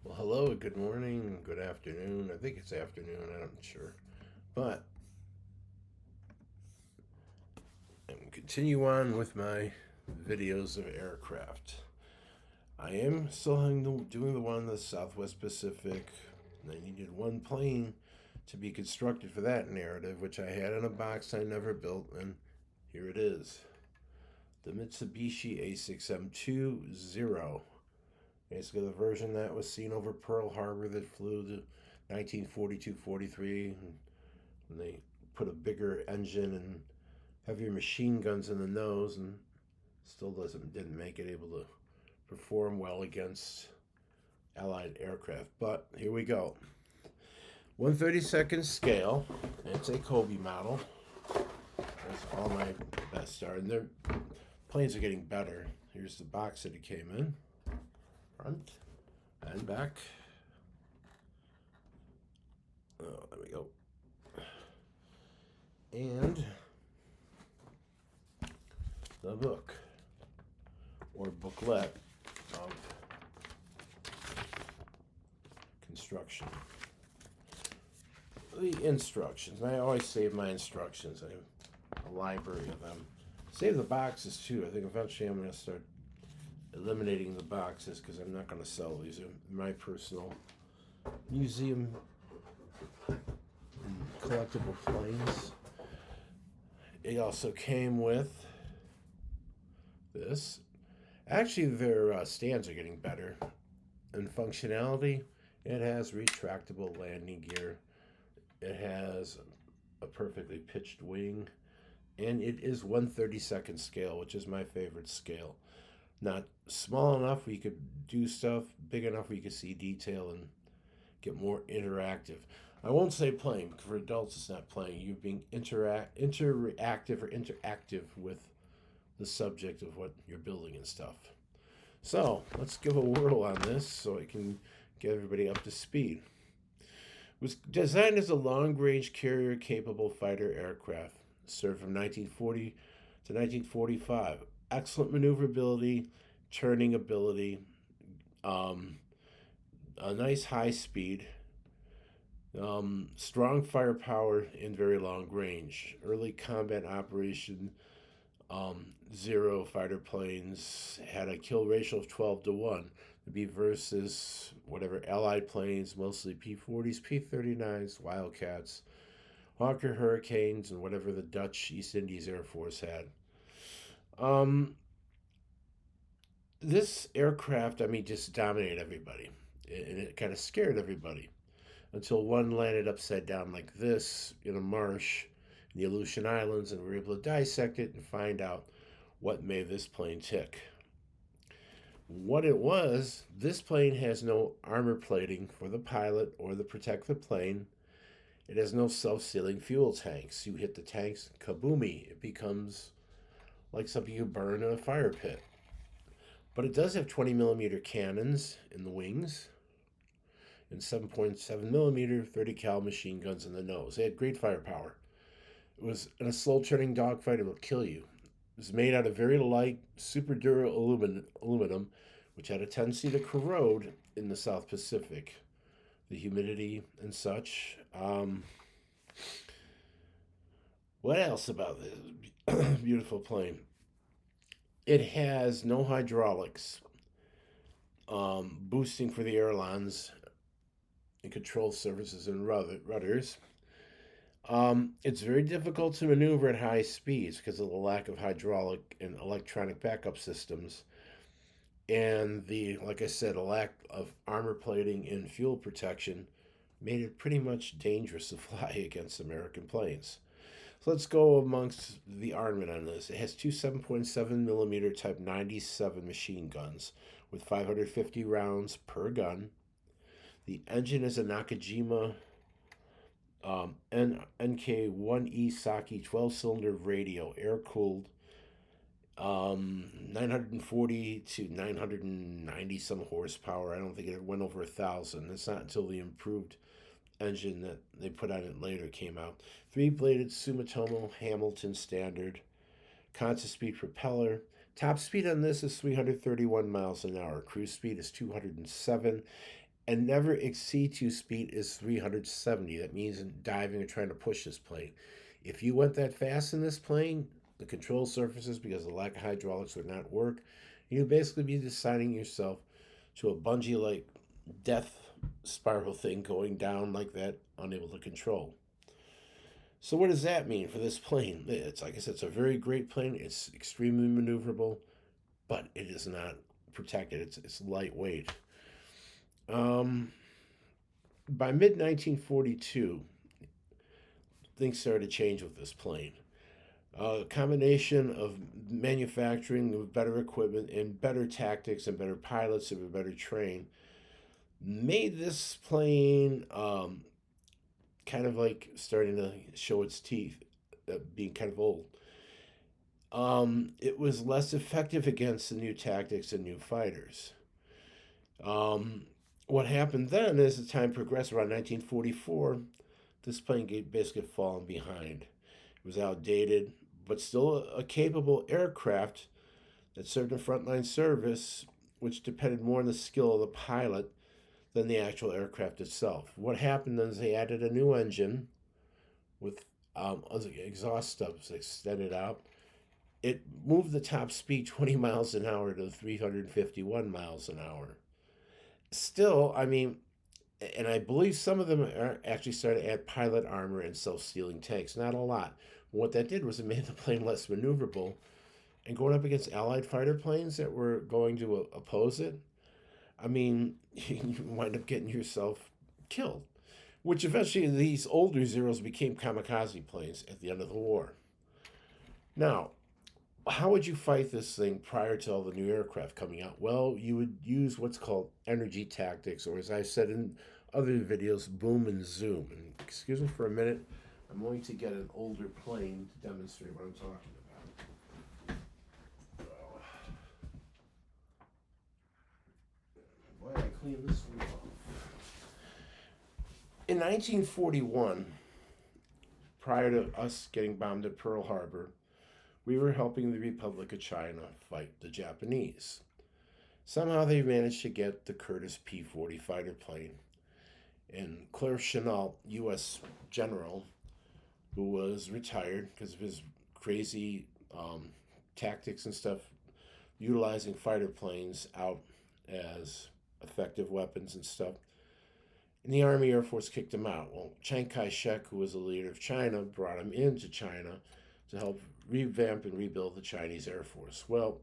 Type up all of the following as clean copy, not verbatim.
Well, hello, good morning, good afternoon. I think it's afternoon, I'm not sure. But I'm continue on with my videos of aircraft. I am still doing the one in the Southwest Pacific. I needed one plane to be constructed for that narrative, which I had in a box I never built, and here it is. The Mitsubishi A6M2 Zero. Basically, the version that was seen over Pearl Harbor that flew the 1942-43 when they put a bigger engine and heavier machine guns in the nose, and still didn't make it able to perform well against Allied aircraft. But here we go. 1/32nd scale. It's a Kobe model. That's all my best are, and their planes are getting better. Here's the box that it came in, front and back. Oh, there we go. And the book or booklet of construction. The instructions. I always save my instructions. I have a library of them. Save the boxes too. I think eventually I'm going to start eliminating the boxes because I'm not going to sell these. They're my personal museum collectible planes. It also came with this. Actually, their stands are getting better. In functionality, it has retractable landing gear. It has a perfectly pitched wing. And it is 1/32nd scale, which is my favorite scale. Not small enough where you could do stuff, big enough where you could see detail and get more interactive. I won't say playing, because for adults it's not playing. You're being interactive or interactive with the subject of what you're building and stuff. So let's give a whirl on this so I can get everybody up to speed. It was designed as a long-range carrier-capable fighter aircraft. Served from 1940 to 1945. Excellent maneuverability, turning ability, a nice high speed, strong firepower, and very long range. Early combat operation, Zero fighter planes had a kill ratio of 12-1 to be versus whatever Allied planes, mostly P-40s, P-39s, Wildcats, Hawker Hurricanes, and whatever the Dutch East Indies Air Force had. This aircraft, just dominated everybody. And it kind of scared everybody until one landed upside down like this in a marsh in the Aleutian Islands, and we were able to dissect it and find out what made this plane tick. What it was, this plane has no armor plating for the pilot or to protect the plane. It has no self-sealing fuel tanks. You hit the tanks, kaboomy, it becomes like something you burn in a fire pit. But it does have 20 millimeter cannons in the wings and 7.7 millimeter 30 cal machine guns in the nose. They had great firepower. It was in a slow turning dogfight, it will kill you. It was made out of very light, super durable aluminum, which had a tendency to corrode in the South Pacific. The humidity and such. What else about this beautiful plane? It has no hydraulics, boosting for the ailerons and control surfaces and rudders. It's very difficult to maneuver at high speeds because of the lack of hydraulic and electronic backup systems, and like I said, a lack of armor plating and fuel protection made it pretty much dangerous to fly against American planes. So let's go amongst the armament on this. It has two 7.7 millimeter Type 97 machine guns with 550 rounds per gun. The engine is a Nakajima NK1E Saki 12-cylinder radio, air-cooled, 940 to 990 some horsepower. I don't think it went over 1,000. It's not until the improved engine that they put on it later came out. Three-bladed Sumitomo Hamilton standard, constant speed propeller. Top speed on this is 331 miles an hour. Cruise speed is 207. and never exceed to speed is 370. That means in diving or trying to push this plane. If you went that fast in this plane, the control surfaces, because of the lack of hydraulics, would not work. You'd basically be deciding yourself to a bungee like death spiral thing going down like that, unable to control. So what does that mean for this plane? It's like I said, it's a very great plane. It's extremely maneuverable, but it is not protected. It's lightweight. Um, by mid 1942, things started to change with this plane. A combination of manufacturing with better equipment and better tactics and better pilots that were better trained made this plane kind of like starting to show its teeth, being kind of old. It was less effective against the new tactics and new fighters. Um, what happened then as the time progressed around 1944, this plane basically fallen behind. It was outdated, but still a capable aircraft that served in frontline service, which depended more on the skill of the pilot than the actual aircraft itself. What happened is they added a new engine with exhaust stubs extended out. It moved the top speed 20 miles an hour to 351 miles an hour. Still, I mean, and I believe some of them are actually started to add pilot armor and self-sealing tanks. Not a lot. What that did was it made the plane less maneuverable, and going up against Allied fighter planes that were going to oppose it, I mean, you wind up getting yourself killed. Which eventually these older Zeros became kamikaze planes at the end of the war. Now, how would you fight this thing prior to all the new aircraft coming out? Well, you would use what's called energy tactics, or as I said in other videos, boom and zoom. And excuse me for a minute, I'm going to get an older plane to demonstrate what I'm talking about. Why did I clean this one off? In 1941, prior to us getting bombed at Pearl Harbor, we were helping the Republic of China fight the Japanese. Somehow they managed to get the Curtiss P-40 fighter plane. And Claire Chennault, U.S. general, who was retired because of his crazy tactics and stuff, utilizing fighter planes out as effective weapons and stuff. And the Army Air Force kicked him out. Well, Chiang Kai shek, who was the leader of China, brought him into China to help revamp and rebuild the Chinese Air Force. Well,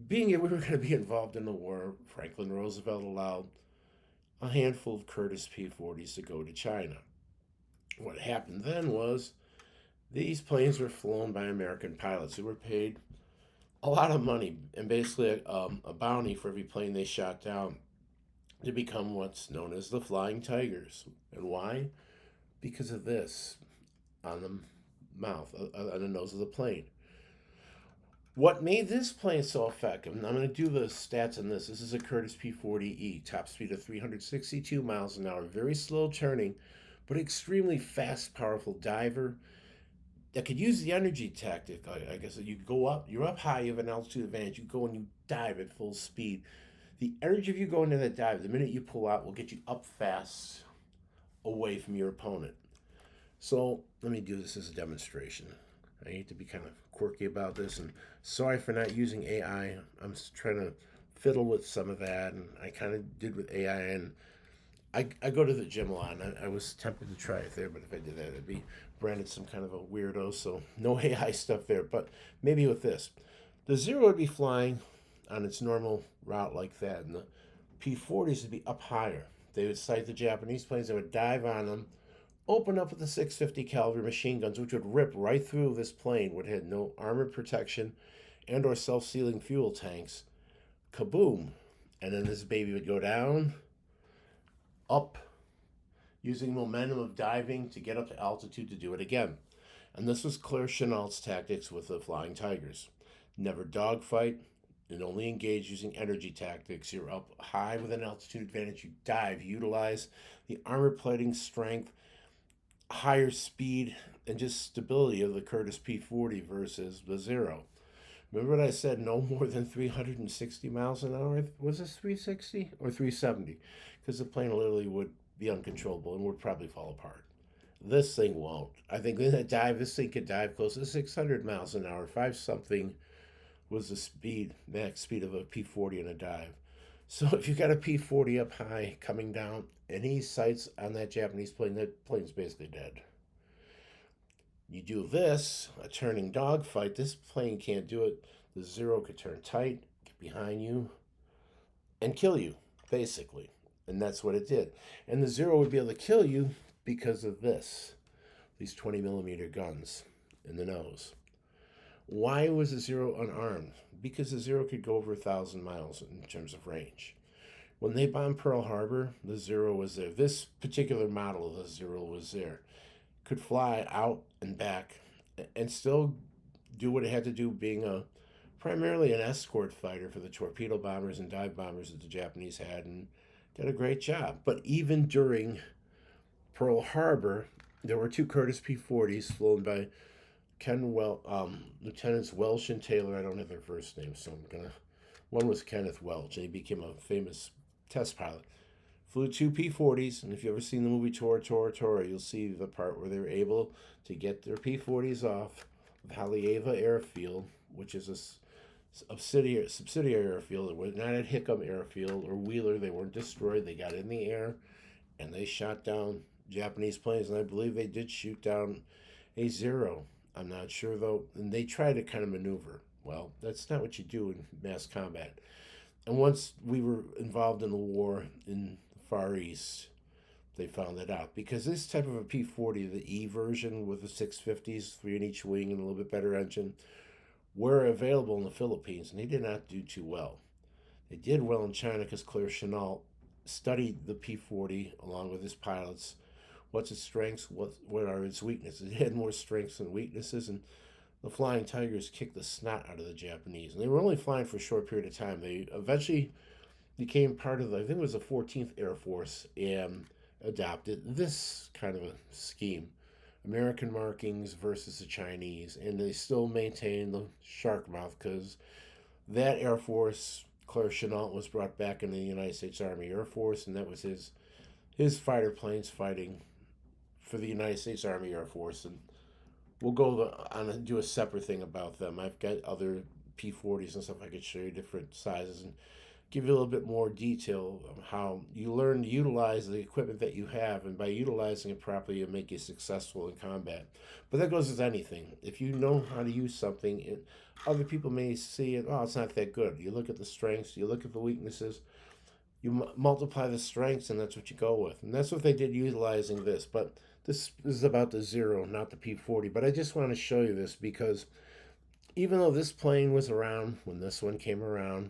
being that we were going to be involved in the war, Franklin Roosevelt allowed a handful of Curtiss P-40s to go to China. What happened then was these planes were flown by American pilots who were paid a lot of money and basically a bounty for every plane they shot down to become what's known as the Flying Tigers. And why? Because of this on the mouth, on the nose of the plane. What made this plane so effective? And I'm going to do the stats on this. This is a Curtiss P-40E, top speed of 362 miles an hour, very slow turning, but extremely fast, powerful diver that could use the energy tactic. I guess you go up, you're up high, you have an altitude advantage. You go and you dive at full speed. The energy of you going into that dive, the minute you pull out, will get you up fast, away from your opponent. So let me do this as a demonstration. I need to be kind of quirky about this, and sorry for not using AI. I'm trying to fiddle with some of that, and I kind of did with AI, and I go to the gym a lot, and I was tempted to try it there, but if I did that, I'd be branded some kind of a weirdo, so no AI stuff there. But maybe with this. The Zero would be flying on its normal route like that, and the P-40s would be up higher. They would sight the Japanese planes, they would dive on them, open up with the 650 caliber machine guns, which would rip right through this plane, which had no armored protection and or self-sealing fuel tanks. Kaboom! And then this baby would go down, up, using momentum of diving to get up to altitude to do it again. And this was Claire Chennault's tactics with the Flying Tigers. Never dogfight, and only engage using energy tactics. You're up high with an altitude advantage. You dive, utilize the armor plating strength, higher speed, and just stability of the Curtiss P-40 versus the Zero. Remember what I said? No more than 360 miles an hour? Was this 360 or 370? Because the plane literally would be uncontrollable and would probably fall apart. This thing won't. I think in a dive, this thing could dive close to 600 miles an hour. Five something was the speed, max speed of a P-40 in a dive. So if you got a P-40 up high coming down and he sights on that Japanese plane, that plane's basically dead. You do this, a turning dogfight, this plane can't do it. The Zero could turn tight, get behind you, and kill you, basically. And that's what it did. And the Zero would be able to kill you because of this, these 20 millimeter guns in the nose. Why was the Zero unarmed? Because the Zero could go over 1,000 miles in terms of range. When they bombed Pearl Harbor, the Zero was there. This particular model of the Zero was there. Could fly out and back and still do what it had to do, being a primarily an escort fighter for the torpedo bombers and dive bombers that the Japanese had, and did a great job. But even during Pearl Harbor, there were two Curtiss P-40s flown by Lieutenants Welch and Taylor. I don't have their first names, so I'm gonna. One was Kenneth Welch, and he became a famous test pilot. Flew two P-40s, and if you've ever seen the movie Tora, you'll see the part where they were able to get their P-40s off of Haleiwa Airfield, which is a subsidiary airfield. It was not at Hickam Airfield or Wheeler. They weren't destroyed. They got in the air, and they shot down Japanese planes, and I believe they did shoot down a Zero. I'm not sure though, and they tried to kind of maneuver. Well, that's not what you do in mass combat. And once we were involved in the war in the Far East, they found that out because this type of a P-40, the E version with the 650s, three in each wing and a little bit better engine, were available in the Philippines, and they did not do too well. They did well in China because Claire Chennault studied the P-40 along with his pilots. What's its strengths? What are its weaknesses? It had more strengths than weaknesses, and the Flying Tigers kicked the snot out of the Japanese. And they were only flying for a short period of time. They eventually became part of I think it was the 14th Air Force, and adopted this kind of a scheme. American markings versus the Chinese, and they still maintain the shark mouth because that Air Force, Claire Chennault, was brought back into the United States Army Air Force, and that was his fighter planes fighting for the United States Army Air Force. And we'll go on and do a separate thing about them. I've got other P-40s and stuff I could show you, different sizes, and give you a little bit more detail of how you learn to utilize the equipment that you have, and by utilizing it properly, it'll make you successful in combat. But that goes with anything. If you know how to use something, other people may see it, oh, it's not that good. You look at the strengths, you look at the weaknesses, you multiply the strengths, and that's what you go with. And that's what they did utilizing this. But this is about the Zero, not the P-40. But I just want to show you this because even though this plane was around when this one came around,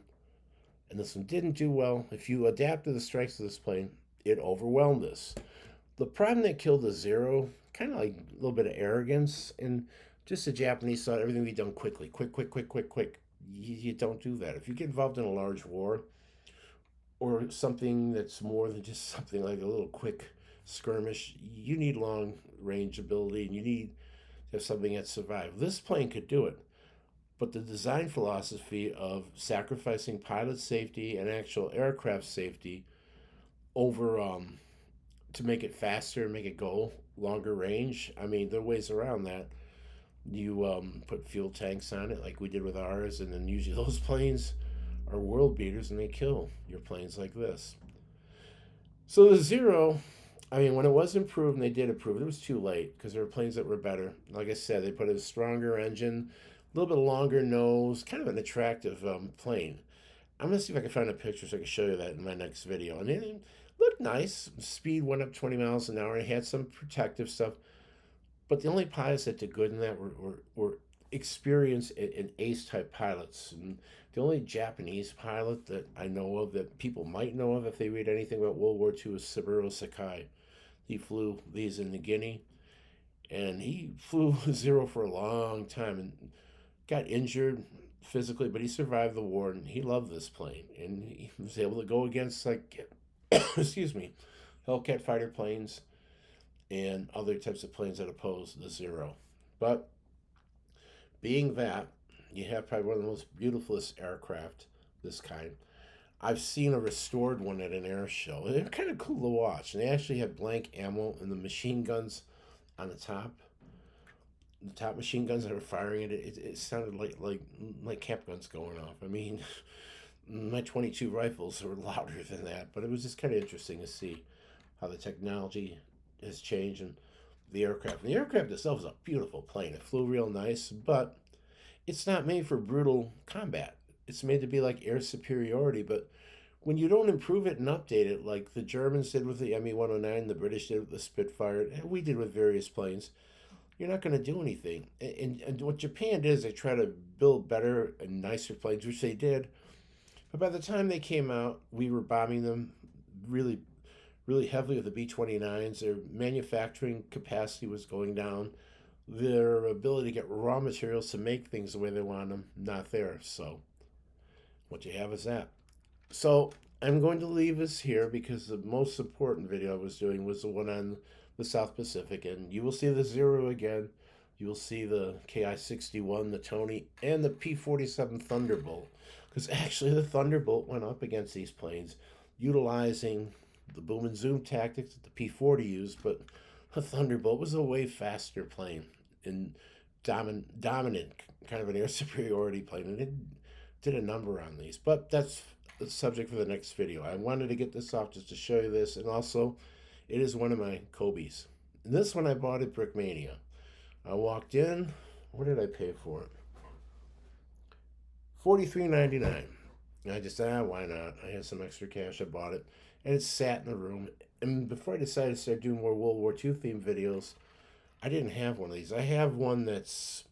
and this one didn't do well, if you adapt to the strengths of this plane, it overwhelmed us. The problem that killed the Zero, kind of like a little bit of arrogance, and just the Japanese thought everything would be done quickly. Quick. You don't do that. If you get involved in a large war, or something that's more than just something like a little quick skirmish, you need long range ability, and you need to have something that survived. This plane could do it, but the design philosophy of sacrificing pilot safety and actual aircraft safety over to make it faster, make it go longer range. I mean, there are ways around that. You put fuel tanks on it, like we did with ours, and then usually those planes are world beaters, and they kill your planes like this. So the Zero, I mean, when it was improved, and they did improve it, it was too late because there were planes that were better. Like I said, they put a stronger engine, a little bit longer nose, kind of an attractive plane. I'm going to see if I can find a picture so I can show you that in my next video. And it looked nice. Speed went up 20 miles an hour. It had some protective stuff. But the only pilots that did good in that were experienced and ace type pilots. And the only Japanese pilot that I know of, that people might know of if they read anything about World War II, is Saburo Sakai. He flew these in New Guinea, and he flew Zero for a long time and got injured physically, but he survived the war, and he loved this plane, and he was able to go against, like, excuse me, Hellcat fighter planes and other types of planes that oppose the Zero. But being that you have probably one of the most beautifulest aircraft this kind. I've seen a restored one at an air show. They're kind of cool to watch. And they actually have blank ammo and the machine guns on the top. The top machine guns that were firing it sounded like cap guns going off. I mean, my 22 rifles were louder than that, but it was just kind of interesting to see how the technology has changed and the aircraft. And the aircraft itself is a beautiful plane. It flew real nice, but it's not made for brutal combat. It's made to be like air superiority, but when you don't improve it and update it, like the Germans did with the Me 109, the British did with the Spitfire, and we did with various planes, you're not going to do anything. And what Japan did is they try to build better and nicer planes, which they did. But by the time they came out, we were bombing them really, really heavily with the B-29s. Their manufacturing capacity was going down. Their ability to get raw materials to make things the way they want them, not there. So what you have is that. So I'm going to leave this here because the most important video I was doing was the one on the South Pacific, and you will see the Zero again. You will see the KI-61, the Tony, and the P-47 Thunderbolt. Because actually the Thunderbolt went up against these planes utilizing the boom and zoom tactics that the P-40 used, but the Thunderbolt was a way faster plane and dominant kind of an air superiority plane, and it did a number on these. But that's the subject for the next video. I wanted to get this off just to show you this, and also it is one of my Kobe's. And this one I bought at Brickmania. I walked in. What did I pay for it? $43.99. And I just said, why not? I had some extra cash. I bought it, and it sat in the room. And before I decided to start doing more World War II themed videos, I didn't have one of these. I have one that's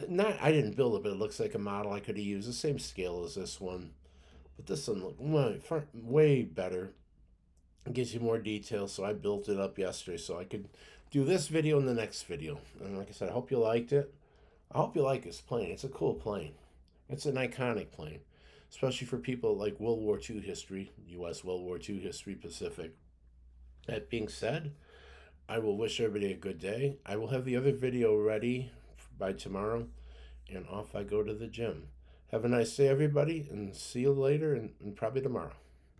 not. I didn't build it, but it looks like a model I could have used. The same scale as this one, but this one looked way better. It gives you more detail, so I built it up yesterday so I could do this video and the next video. And like I said, I hope you liked it. I hope you like this plane. It's a cool plane. It's an iconic plane, especially for people like World War II history, U.S. World War II history, Pacific. That being said, I will wish everybody a good day. I will have the other video ready by tomorrow, and off I go to the gym. Have a nice day, everybody, and see you later and probably tomorrow.